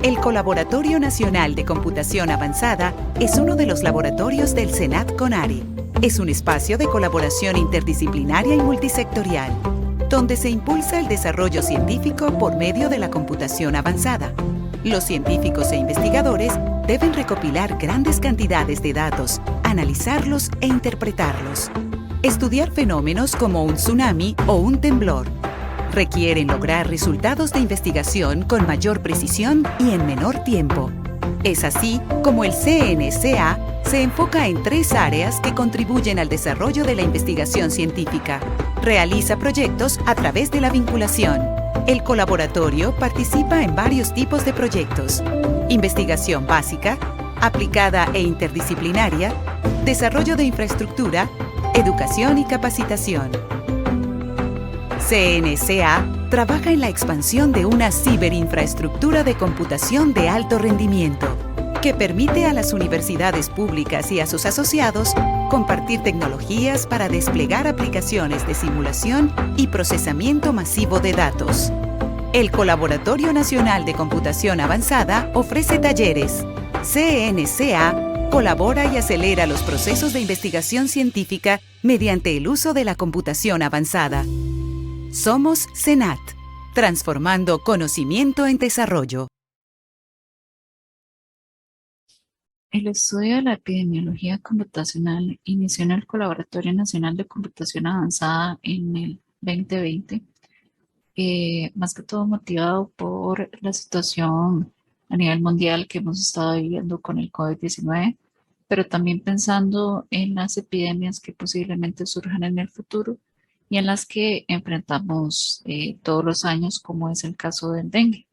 El Colaboratorio Nacional de Computación Avanzada es uno de los laboratorios del SENAT CONARE. Es un espacio de colaboración interdisciplinaria y multisectorial, donde se impulsa el desarrollo científico por medio de la computación avanzada. Los científicos e investigadores deben recopilar grandes cantidades de datos, analizarlos e interpretarlos. Estudiar fenómenos como un tsunami o un temblor. Requieren lograr resultados de investigación con mayor precisión y en menor tiempo. Es así como el CNCA se enfoca en 3 áreas que contribuyen al desarrollo de la investigación científica. Realiza proyectos a través de la vinculación. El colaboratorio participa en varios tipos de proyectos: investigación básica, aplicada e interdisciplinaria, desarrollo de infraestructura, educación y capacitación. CNCA trabaja en la expansión de una ciberinfraestructura de computación de alto rendimiento, que permite a las universidades públicas y a sus asociados compartir tecnologías para desplegar aplicaciones de simulación y procesamiento masivo de datos. El Colaboratorio Nacional de Computación Avanzada ofrece talleres. CNCA colabora y acelera los procesos de investigación científica mediante el uso de la computación avanzada. Somos SENAT, transformando conocimiento en desarrollo. El estudio de la epidemiología computacional inició en el Colaboratorio Nacional de Computación Avanzada en el 2020, más que todo motivado por la situación a nivel mundial que hemos estado viviendo con el COVID-19, pero también pensando en las epidemias que posiblemente surjan en el futuro y en las que enfrentamos todos los años, como es el caso del dengue.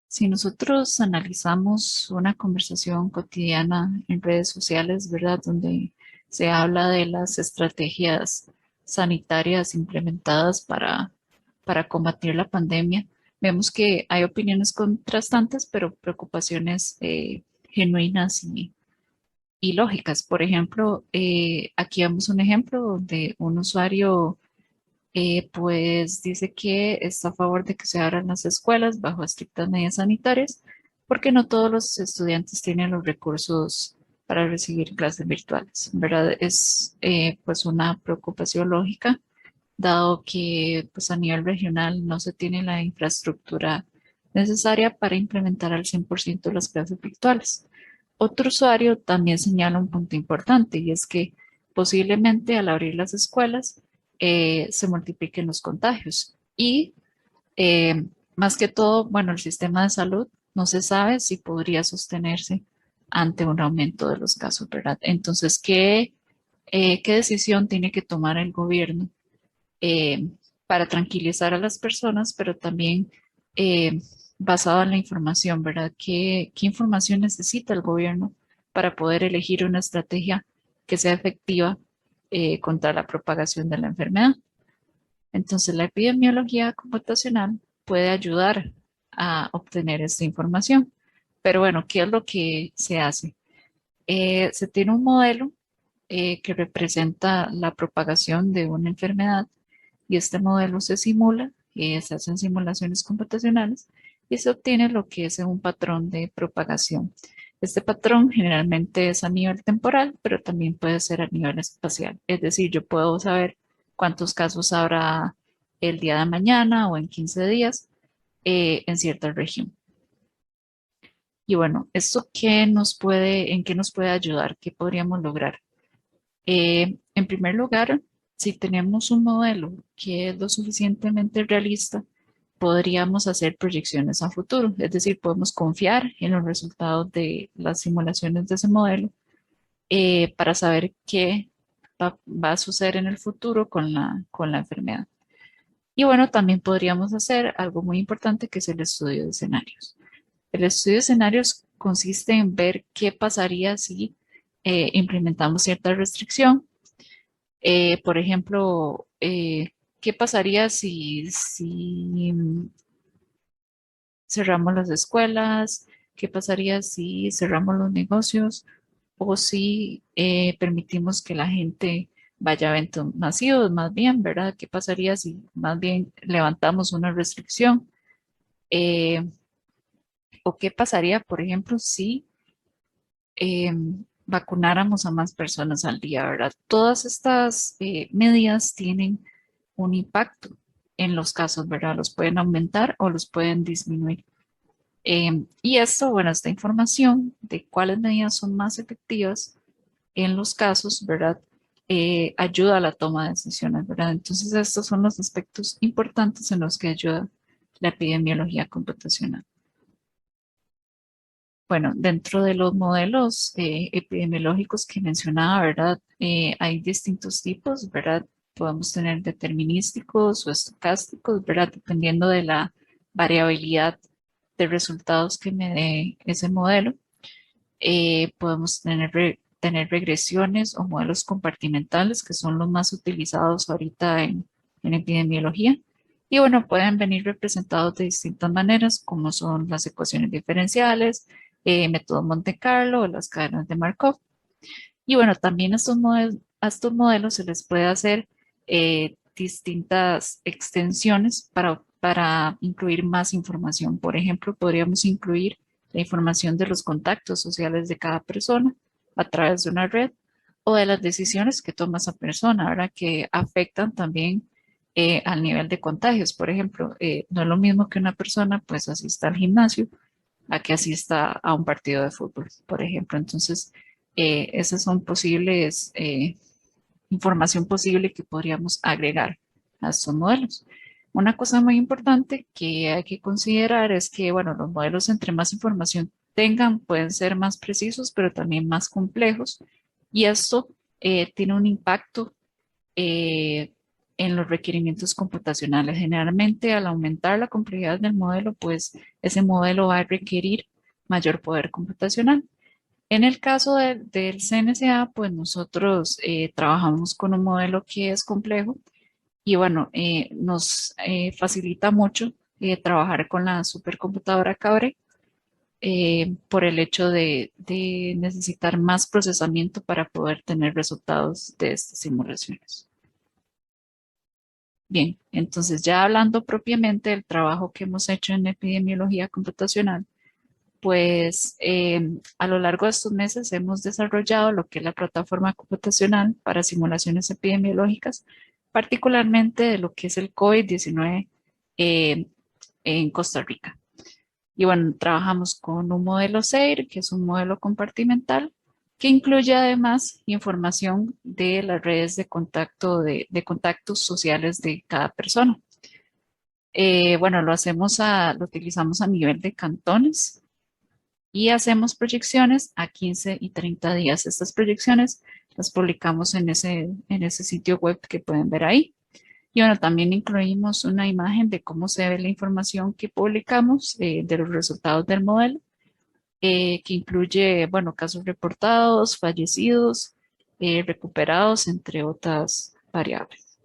Si nosotros analizamos una conversación cotidiana en redes sociales, ¿verdad? Donde se habla de las estrategias sanitarias implementadas para combatir la pandemia, vemos que hay opiniones contrastantes, pero preocupaciones genuinas y lógicas. Por ejemplo, aquí vemos un ejemplo donde un usuario pues dice que está a favor de que se abran las escuelas bajo estrictas medidas sanitarias, porque no todos los estudiantes tienen los recursos para recibir clases virtuales, ¿verdad? Es pues una preocupación lógica, dado que pues a nivel regional no se tiene la infraestructura necesaria para implementar al 100% las clases virtuales. Otro usuario también señala un punto importante, y es que posiblemente al abrir las escuelas se multipliquen los contagios y eh, más que todo, bueno, el sistema de salud no se sabe si podría sostenerse ante un aumento de los casos, ¿verdad? Entonces, ¿qué decisión tiene que tomar el gobierno eh, para tranquilizar a las personas, pero también eh, basado en la información, ¿verdad? ¿Qué información necesita el gobierno para poder elegir una estrategia que sea efectiva contra la propagación de la enfermedad? Entonces, la epidemiología computacional puede ayudar a obtener esta información. Pero bueno, ¿qué es lo que se hace? Se tiene un modelo que representa la propagación de una enfermedad, y este modelo se simula, se hacen simulaciones computacionales y se obtiene lo que es un patrón de propagación. Este patrón generalmente es a nivel temporal, pero también puede ser a nivel espacial. Es decir, yo puedo saber cuántos casos habrá el día de mañana o en 15 días en cierta región. Y bueno, ¿esto en qué nos puede ayudar? ¿Qué podríamos lograr? En primer lugar, si tenemos un modelo que es lo suficientemente realista, podríamos hacer proyecciones a futuro. Es decir, podemos confiar en los resultados de las simulaciones de ese modelo para saber qué va a suceder en el futuro con la enfermedad. Y bueno, también podríamos hacer algo muy importante, que es el estudio de escenarios. El estudio de escenarios consiste en ver qué pasaría si implementamos cierta restricción. Por ejemplo, ¿qué pasaría si cerramos las escuelas? ¿Qué pasaría si cerramos los negocios? O si permitimos que la gente vaya a eventos masivos, más bien, ¿verdad? ¿Qué pasaría si más bien levantamos una restricción? Eh, o qué pasaría, por ejemplo, si vacunáramos a más personas al día, ¿verdad? Todas estas medidas tienen un impacto en los casos, ¿verdad? Los pueden aumentar o los pueden disminuir. Y esto, bueno, esta información de cuáles medidas son más efectivas en los casos, ¿verdad? Ayuda a la toma de decisiones, ¿verdad? Entonces, estos son los aspectos importantes en los que ayuda la epidemiología computacional. Bueno, dentro de los modelos epidemiológicos que mencionaba, ¿verdad? Hay distintos tipos, ¿verdad? Podemos tener determinísticos o estocásticos, ¿verdad? Dependiendo de la variabilidad de resultados que me dé ese modelo. Podemos tener regresiones o modelos compartimentales, que son los más utilizados ahorita en epidemiología. Y bueno, pueden venir representados de distintas maneras, como son las ecuaciones diferenciales, método Monte Carlo o las cadenas de Markov. Y bueno, también a estos modelos se les puede hacer distintas extensiones para incluir más información. Por ejemplo, podríamos incluir la información de los contactos sociales de cada persona a través de una red o de las decisiones que toma esa persona, ¿verdad? Que afectan también al nivel de contagios. Por ejemplo, no es lo mismo que una persona pues asista al gimnasio a que asista a un partido de fútbol, por ejemplo. Entonces, esas son posibles, información posible que podríamos agregar a estos modelos. Una cosa muy importante que hay que considerar es que, bueno, los modelos entre más información tengan pueden ser más precisos, pero también más complejos. Y esto tiene un impacto en los requerimientos computacionales. Generalmente, al aumentar la complejidad del modelo, pues ese modelo va a requerir mayor poder computacional. En el caso del CNSA, pues nosotros trabajamos con un modelo que es complejo y bueno, nos facilita mucho trabajar con la supercomputadora Cabre por el hecho de necesitar más procesamiento para poder tener resultados de estas simulaciones. Bien, entonces ya hablando propiamente del trabajo que hemos hecho en epidemiología computacional, pues a lo largo de estos meses hemos desarrollado lo que es la plataforma computacional para simulaciones epidemiológicas, particularmente de lo que es el COVID-19 eh, en Costa Rica. Y bueno, trabajamos con un modelo SEIR, que es un modelo compartimental, que incluye además información de las redes de contacto, de contactos sociales de cada persona. Bueno, lo utilizamos a nivel de cantones y hacemos proyecciones a 15 y 30 días. Estas proyecciones las publicamos en ese sitio web que pueden ver ahí. Y bueno, también incluimos una imagen de cómo se ve la información que publicamos de los resultados del modelo, que incluye, bueno, casos reportados, fallecidos, recuperados, entre otras variables.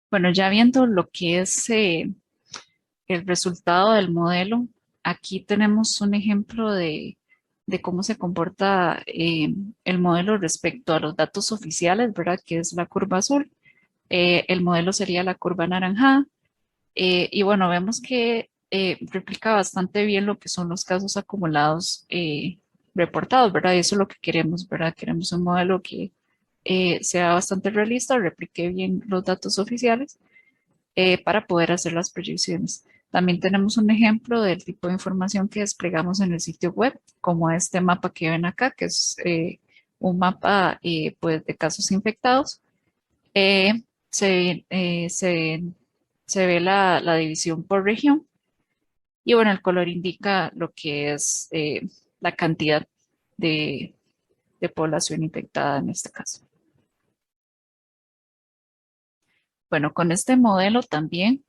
Bueno, ya viendo lo que es el resultado del modelo, aquí tenemos un ejemplo de cómo se comporta el modelo respecto a los datos oficiales, ¿verdad? Que es la curva azul. El modelo sería la curva anaranjada. Y bueno, vemos que replica bastante bien lo que son los casos acumulados reportados, ¿verdad? Y eso es lo que queremos, ¿verdad? Queremos un modelo que sea bastante realista, replique bien los datos oficiales para poder hacer las proyecciones. También tenemos un ejemplo del tipo de información que desplegamos en el sitio web, como este mapa que ven acá, que es un mapa pues, de casos infectados. Eh, se, eh, se, se ve la división por región y bueno, el color indica lo que es la cantidad de, de población infectada en este caso. Bueno, con este modelo también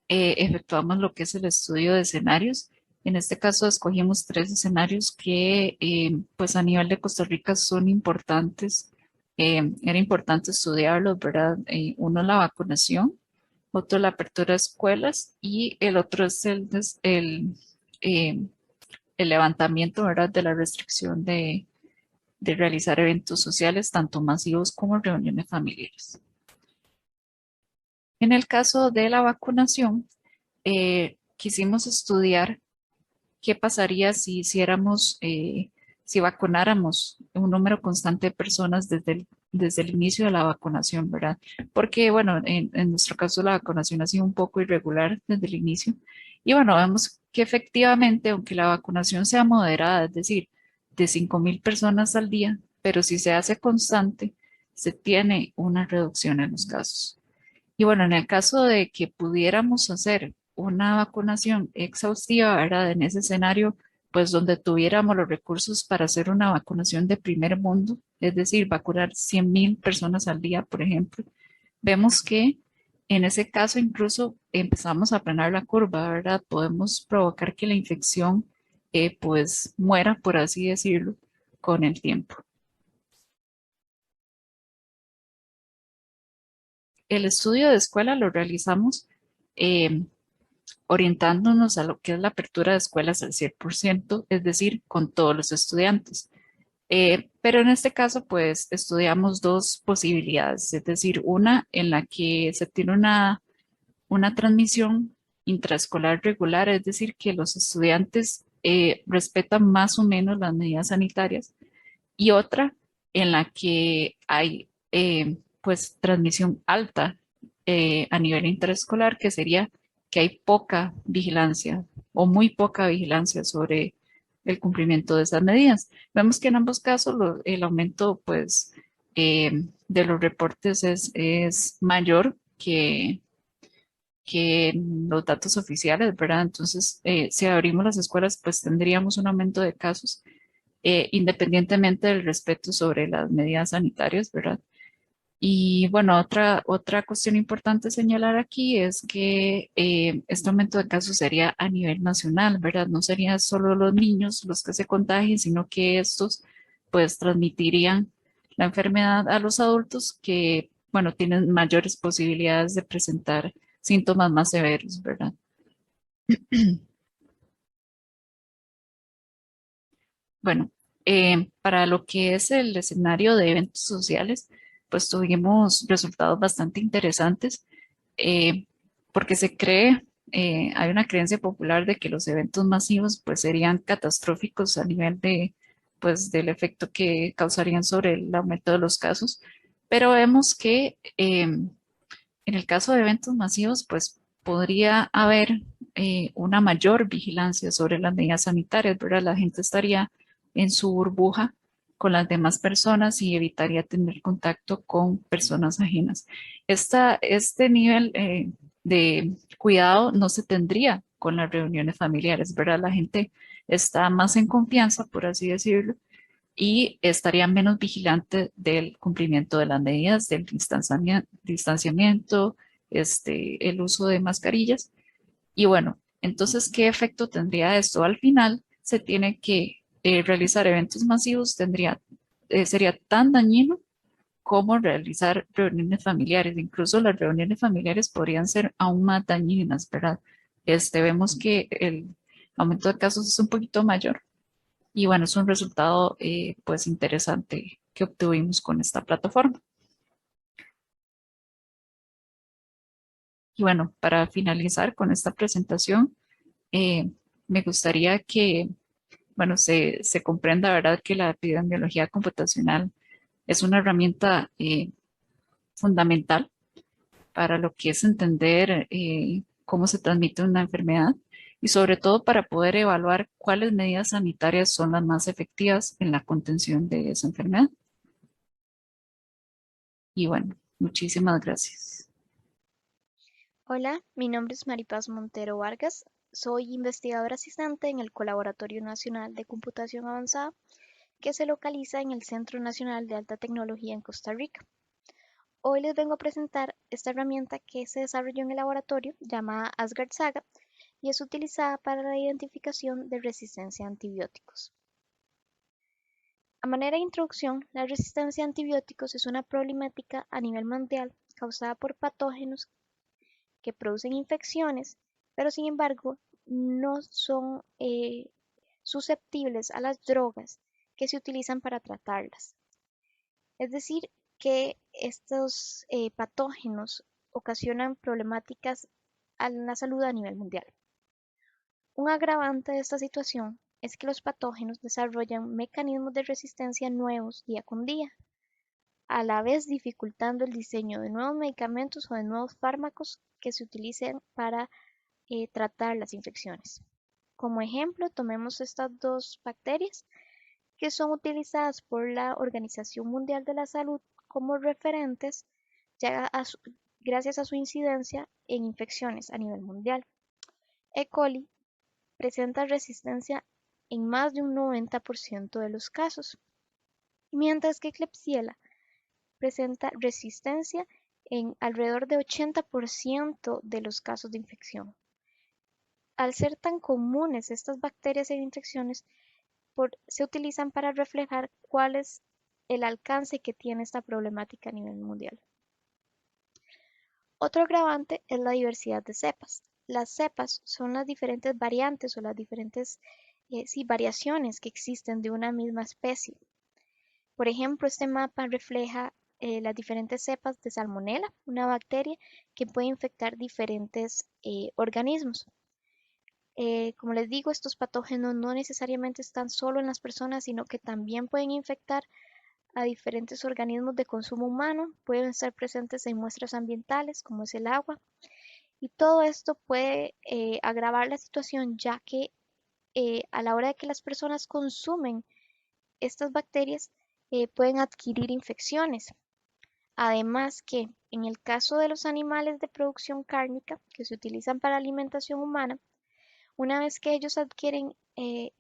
efectuamos lo que es el estudio de escenarios. En este caso escogimos tres escenarios que pues a nivel de Costa Rica son importantes. Era importante estudiarlos, ¿verdad? Uno es la vacunación, otro la apertura de escuelas y el otro es eh, el levantamiento, ¿verdad? De la restricción de realizar eventos sociales, tanto masivos como reuniones familiares. En el caso de la vacunación, quisimos estudiar qué pasaría si hiciéramos, si vacunáramos un número constante de personas desde el inicio de la vacunación, ¿verdad? Porque, bueno, en nuestro caso la vacunación ha sido un poco irregular desde el inicio. Y bueno, vemos que efectivamente, aunque la vacunación sea moderada, es decir, de 5.000 personas al día, pero si se hace constante, se tiene una reducción en los casos. Y bueno, en el caso de que pudiéramos hacer una vacunación exhaustiva, ¿verdad? En ese escenario, pues donde tuviéramos los recursos para hacer una vacunación de primer mundo, es decir, vacunar 100.000 personas al día, por ejemplo, vemos que en ese caso incluso empezamos a aplanar la curva, ¿verdad? Podemos provocar que la infección pues muera, por así decirlo, con el tiempo. El estudio de escuela lo realizamos eh, orientándonos a lo que es la apertura de escuelas al 100%, es decir, con todos los estudiantes. Pero en este caso, pues estudiamos dos posibilidades, es decir, una en la que se tiene una transmisión intraescolar regular, es decir, que los estudiantes respetan más o menos las medidas sanitarias, y otra en la que hay pues transmisión alta a nivel interescolar, que sería que hay poca vigilancia o muy poca vigilancia sobre el cumplimiento de esas medidas. Vemos que en ambos casos el aumento pues de los reportes es mayor que los datos oficiales, ¿verdad? Entonces, si abrimos las escuelas, pues tendríamos un aumento de casos independientemente del respeto sobre las medidas sanitarias, ¿verdad? Y bueno, otra cuestión importante señalar aquí es que este aumento de casos sería a nivel nacional, ¿verdad? No serían solo los niños los que se contagien, sino que estos pues transmitirían la enfermedad a los adultos que, bueno, tienen mayores posibilidades de presentar síntomas más severos, ¿verdad? Bueno, para lo que es el escenario de eventos sociales, pues tuvimos resultados bastante interesantes eh, porque hay una creencia popular de que los eventos masivos pues serían catastróficos a nivel de, pues, del efecto que causarían sobre el aumento de los casos, pero vemos que en el caso de eventos masivos pues podría haber una mayor vigilancia sobre las medidas sanitarias, ¿verdad? La gente estaría en su burbuja con las demás personas y evitaría tener contacto con personas ajenas. Este nivel de cuidado no se tendría con las reuniones familiares, ¿verdad? La gente está más en confianza, por así decirlo, y estaría menos vigilante del cumplimiento de las medidas del distanciamiento, el uso de mascarillas. Y bueno, entonces, ¿qué efecto tendría esto? Al final, se tiene que realizar eventos masivos, sería tan dañino como realizar reuniones familiares. Incluso las reuniones familiares podrían ser aún más dañinas, ¿verdad? Vemos que el aumento de casos es un poquito mayor y bueno, es un resultado pues interesante que obtuvimos con esta plataforma. Y bueno, para finalizar con esta presentación, eh, me gustaría que, bueno, se comprenda, ¿verdad?, que la epidemiología computacional es una herramienta fundamental para lo que es entender cómo se transmite una enfermedad y sobre todo para poder evaluar cuáles medidas sanitarias son las más efectivas en la contención de esa enfermedad. Y bueno, muchísimas gracias. Hola, mi nombre es Maripaz Montero Vargas. Soy investigadora asistente en el Colaboratorio Nacional de Computación Avanzada, que se localiza en el Centro Nacional de Alta Tecnología en Costa Rica. Hoy les vengo a presentar esta herramienta que se desarrolló en el laboratorio llamada Asgard Saga y es utilizada para la identificación de resistencia a antibióticos. A manera de introducción, la resistencia a antibióticos es una problemática a nivel mundial causada por patógenos que producen infecciones, pero sin embargo no son susceptibles a las drogas que se utilizan para tratarlas. Es decir, que estos patógenos ocasionan problemáticas a la salud a nivel mundial. Un agravante de esta situación es que los patógenos desarrollan mecanismos de resistencia nuevos día con día, a la vez dificultando el diseño de nuevos medicamentos o de nuevos fármacos que se utilicen para tratar las infecciones. Como ejemplo, tomemos estas dos bacterias que son utilizadas por la Organización Mundial de la Salud como referentes gracias a su incidencia en infecciones a nivel mundial. E. coli presenta resistencia en más de un 90% de los casos, mientras que Klebsiella presenta resistencia en alrededor de 80% de los casos de infección. Al ser tan comunes estas bacterias en infecciones, se utilizan para reflejar cuál es el alcance que tiene esta problemática a nivel mundial. Otro agravante es la diversidad de cepas. Las cepas son las diferentes variantes o las diferentes variaciones que existen de una misma especie. Por ejemplo, este mapa refleja las diferentes cepas de Salmonella, una bacteria que puede infectar diferentes organismos. Como les digo, estos patógenos no necesariamente están solo en las personas, sino que también pueden infectar a diferentes organismos de consumo humano, pueden estar presentes en muestras ambientales, como es el agua, y todo esto puede agravar la situación, ya que a la hora de que las personas consumen estas bacterias, pueden adquirir infecciones. Además que en el caso de los animales de producción cárnica que se utilizan para alimentación humana, una vez que ellos adquieren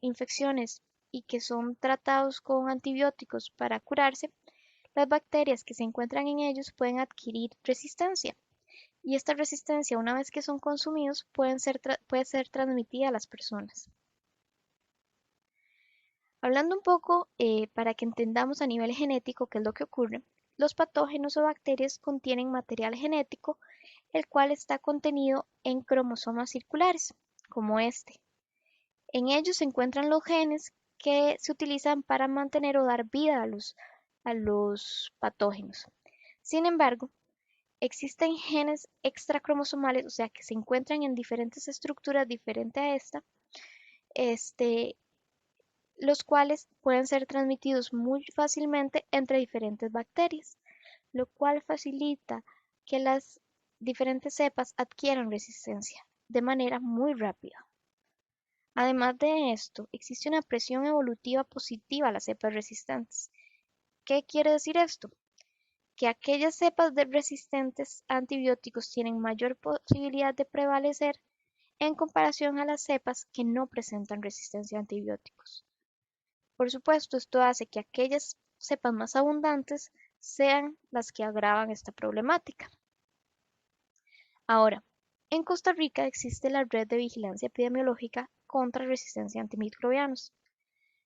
infecciones y que son tratados con antibióticos para curarse, las bacterias que se encuentran en ellos pueden adquirir resistencia. Y esta resistencia, una vez que son consumidos, puede ser transmitida a las personas. Hablando un poco para que entendamos a nivel genético qué es lo que ocurre, los patógenos o bacterias contienen material genético, el cual está contenido en cromosomas circulares, como este. En ellos se encuentran los genes que se utilizan para mantener o dar vida a los patógenos. Sin embargo, existen genes extracromosomales, o sea, que se encuentran en diferentes estructuras diferentes a esta, los cuales pueden ser transmitidos muy fácilmente entre diferentes bacterias, lo cual facilita que las diferentes cepas adquieran resistencia de manera muy rápida. Además de esto, existe una presión evolutiva positiva a las cepas resistentes. ¿Qué quiere decir esto? Que aquellas cepas resistentes a antibióticos tienen mayor posibilidad de prevalecer en comparación a las cepas que no presentan resistencia a antibióticos. Por supuesto, esto hace que aquellas cepas más abundantes sean las que agravan esta problemática. Ahora, en Costa Rica existe la Red de Vigilancia Epidemiológica contra Resistencia a Antimicrobianos.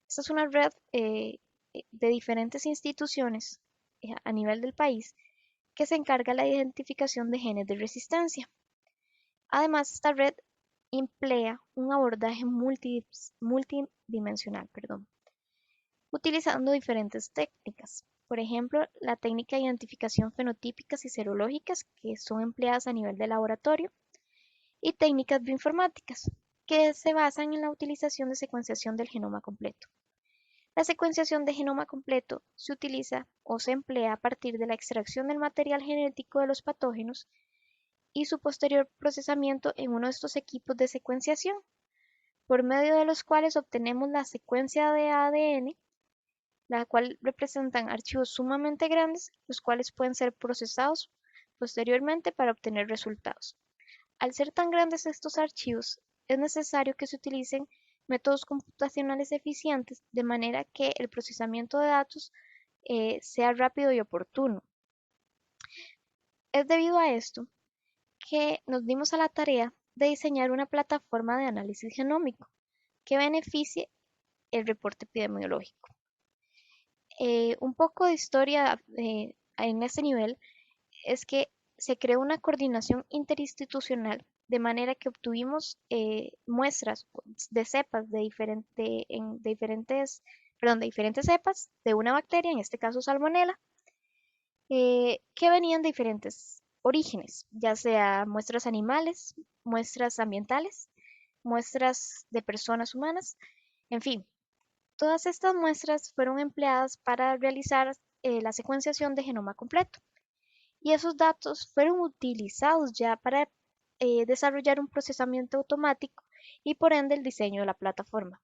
Esta es una red de diferentes instituciones a nivel del país que se encarga de la identificación de genes de resistencia. Además, esta red emplea un abordaje multidimensional, utilizando diferentes técnicas. Por ejemplo, la técnica de identificación fenotípicas y serológicas, que son empleadas a nivel de laboratorio, y técnicas bioinformáticas, que se basan en la utilización de secuenciación del genoma completo. La secuenciación de genoma completo se utiliza o se emplea a partir de la extracción del material genético de los patógenos y su posterior procesamiento en uno de estos equipos de secuenciación, por medio de los cuales obtenemos la secuencia de ADN, la cual representan archivos sumamente grandes, los cuales pueden ser procesados posteriormente para obtener resultados. Al ser tan grandes estos archivos, es necesario que se utilicen métodos computacionales eficientes de manera que el procesamiento de datos sea rápido y oportuno. Es debido a esto que nos dimos a la tarea de diseñar una plataforma de análisis genómico que beneficie el reporte epidemiológico. Un poco de historia en este nivel es que se creó una coordinación interinstitucional de manera que obtuvimos muestras de cepas de diferentes cepas de una bacteria, en este caso Salmonella, que venían de diferentes orígenes, ya sea muestras animales, muestras ambientales muestras de personas humanas, en fin. Todas estas muestras fueron empleadas para realizar la secuenciación de genoma completo y esos datos fueron utilizados ya para desarrollar un procesamiento automático y por ende el diseño de la plataforma.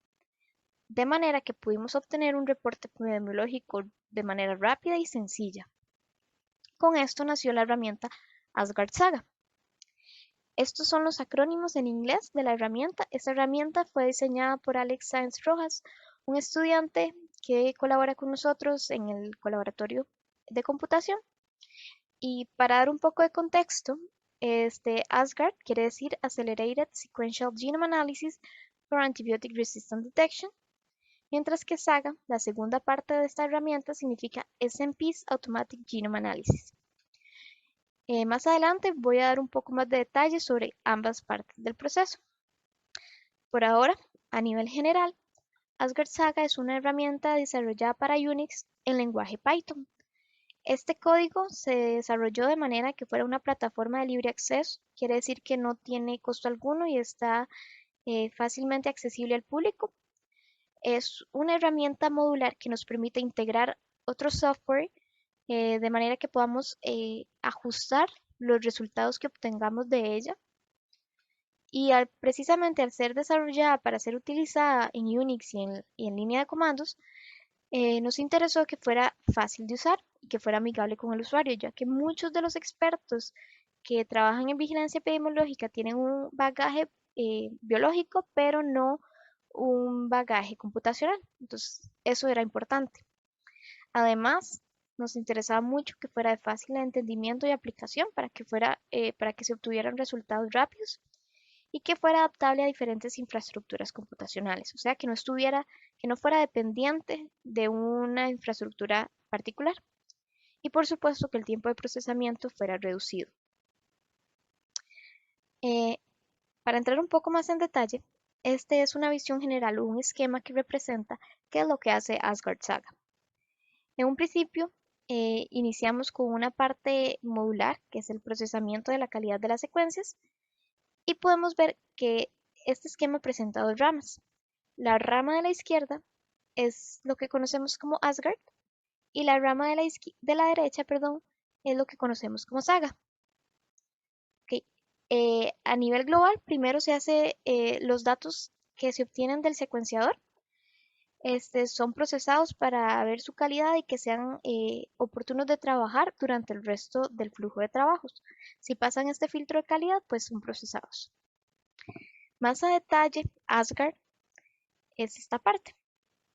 De manera que pudimos obtener un reporte epidemiológico de manera rápida y sencilla. Con esto nació la herramienta Asgard Saga. Estos son los acrónimos en inglés de la herramienta. Esta herramienta fue diseñada por Alex Sáenz Rojas, un estudiante que colabora con nosotros en el laboratorio de computación. Y para dar un poco de contexto, Asgard quiere decir Accelerated Sequential Genome Analysis for Antibiotic Resistant Detection, mientras que Saga, la segunda parte de esta herramienta, significa SNP's Automatic Genome Analysis. Más adelante voy a dar un poco más de detalles sobre ambas partes del proceso. Por ahora, a nivel general, Asgard Saga es una herramienta desarrollada para Unix en lenguaje Python. Este código se desarrolló de manera que fuera una plataforma de libre acceso, quiere decir que no tiene costo alguno y está fácilmente accesible al público. Es una herramienta modular que nos permite integrar otro software de manera que podamos ajustar los resultados que obtengamos de ella. Y precisamente al ser desarrollada para ser utilizada en Unix y en línea de comandos, nos interesó que fuera fácil de usar y que fuera amigable con el usuario, ya que muchos de los expertos que trabajan en vigilancia epidemiológica tienen un bagaje biológico, pero no un bagaje computacional. Entonces, eso era importante. Además, nos interesaba mucho que fuera de fácil entendimiento y aplicación para que se obtuvieran resultados rápidos y que fuera adaptable a diferentes infraestructuras computacionales, o sea, que no fuera dependiente de una infraestructura particular. Y por supuesto que el tiempo de procesamiento fuera reducido. Eh, para entrar un poco más en detalle, este es una visión general o un esquema que representa qué es lo que hace Asgard Saga. En un principio, iniciamos con una parte modular, que es el procesamiento de la calidad de las secuencias, y podemos ver que este esquema presenta dos ramas. La rama de la izquierda es lo que conocemos como Asgard y la rama de la derecha, perdón, es lo que conocemos como Saga. Okay. A nivel global, primero se hace los datos que se obtienen del secuenciador. Son procesados para ver su calidad y que sean oportunos de trabajar durante el resto del flujo de trabajos. Si pasan este filtro de calidad, pues son procesados. Más a detalle, Asgard es esta parte.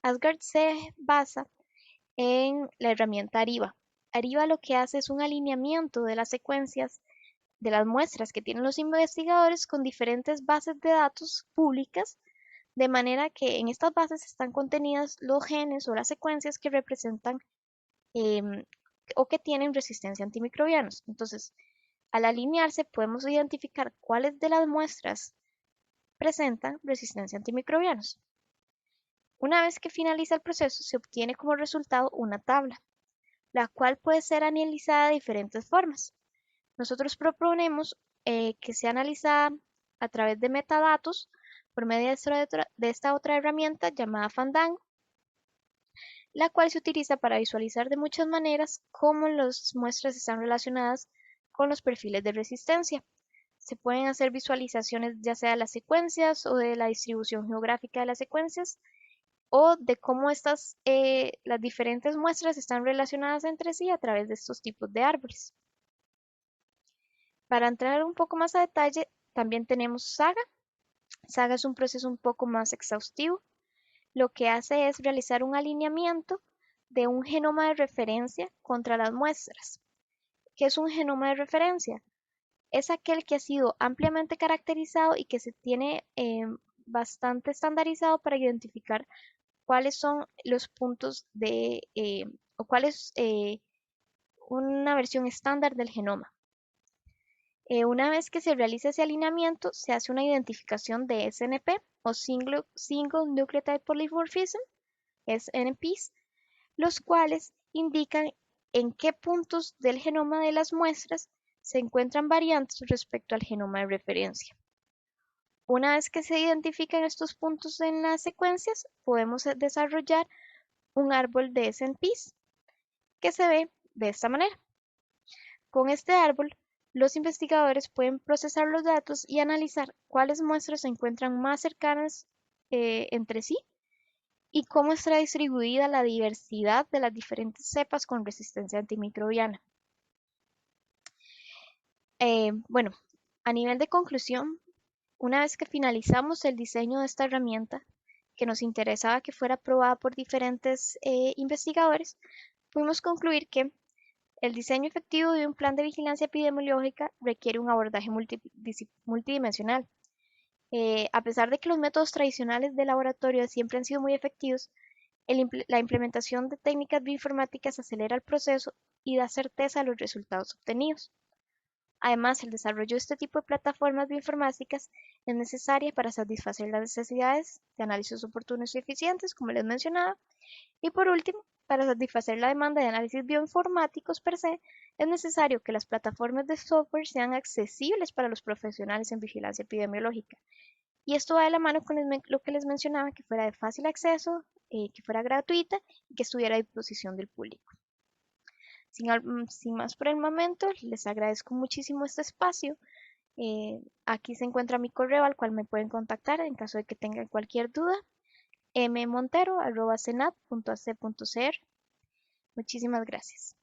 Asgard se basa en la herramienta Ariba. Ariba lo que hace es un alineamiento de las secuencias de las muestras que tienen los investigadores con diferentes bases de datos públicas, de manera que en estas bases están contenidas los genes o las secuencias que representan o que tienen resistencia a antimicrobianos. Entonces, al alinearse podemos identificar cuáles de las muestras presentan resistencia a antimicrobianos. Una vez que finaliza el proceso, se obtiene como resultado una tabla, la cual puede ser analizada de diferentes formas. Nosotros proponemos que sea analizada a través de metadatos por medio de esta otra herramienta llamada Fandango, la cual se utiliza para visualizar de muchas maneras cómo las muestras están relacionadas con los perfiles de resistencia. Se pueden hacer visualizaciones ya sea de las secuencias o de la distribución geográfica de las secuencias o de cómo las diferentes muestras están relacionadas entre sí a través de estos tipos de árboles. Para entrar un poco más a detalle, también tenemos Saga. Saga es un proceso un poco más exhaustivo. Lo que hace es realizar un alineamiento de un genoma de referencia contra las muestras. ¿Qué es un genoma de referencia? Es aquel que ha sido ampliamente caracterizado y que se tiene bastante estandarizado para identificar cuáles son los puntos o cuál es una versión estándar del genoma. Una vez que se realiza ese alineamiento, se hace una identificación de SNP o Single Nucleotide Polymorphism, SNPs, los cuales indican en qué puntos del genoma de las muestras se encuentran variantes respecto al genoma de referencia. Una vez que se identifican estos puntos en las secuencias, podemos desarrollar un árbol de SNPs que se ve de esta manera. Con este árbol, los investigadores pueden procesar los datos y analizar cuáles muestras se encuentran más cercanas entre sí y cómo está distribuida la diversidad de las diferentes cepas con resistencia antimicrobiana. Bueno, a nivel de conclusión, una vez que finalizamos el diseño de esta herramienta, que nos interesaba que fuera probada por diferentes investigadores, pudimos concluir que el diseño efectivo de un plan de vigilancia epidemiológica requiere un abordaje multidimensional. A pesar de que los métodos tradicionales de laboratorio siempre han sido muy efectivos, la implementación de técnicas bioinformáticas acelera el proceso y da certeza a los resultados obtenidos. Además, el desarrollo de este tipo de plataformas bioinformáticas es necesaria para satisfacer las necesidades de análisis oportunos y eficientes, como les mencionaba, y por último, para satisfacer la demanda de análisis bioinformáticos per se, es necesario que las plataformas de software sean accesibles para los profesionales en vigilancia epidemiológica. Y esto va de la mano con lo que les mencionaba, que fuera de fácil acceso, que fuera gratuita y que estuviera a disposición del público. Sin más por el momento, les agradezco muchísimo este espacio. Aquí se encuentra mi correo al cual me pueden contactar en caso de que tengan cualquier duda. mmontero@cenat.ac.cr. Muchísimas gracias.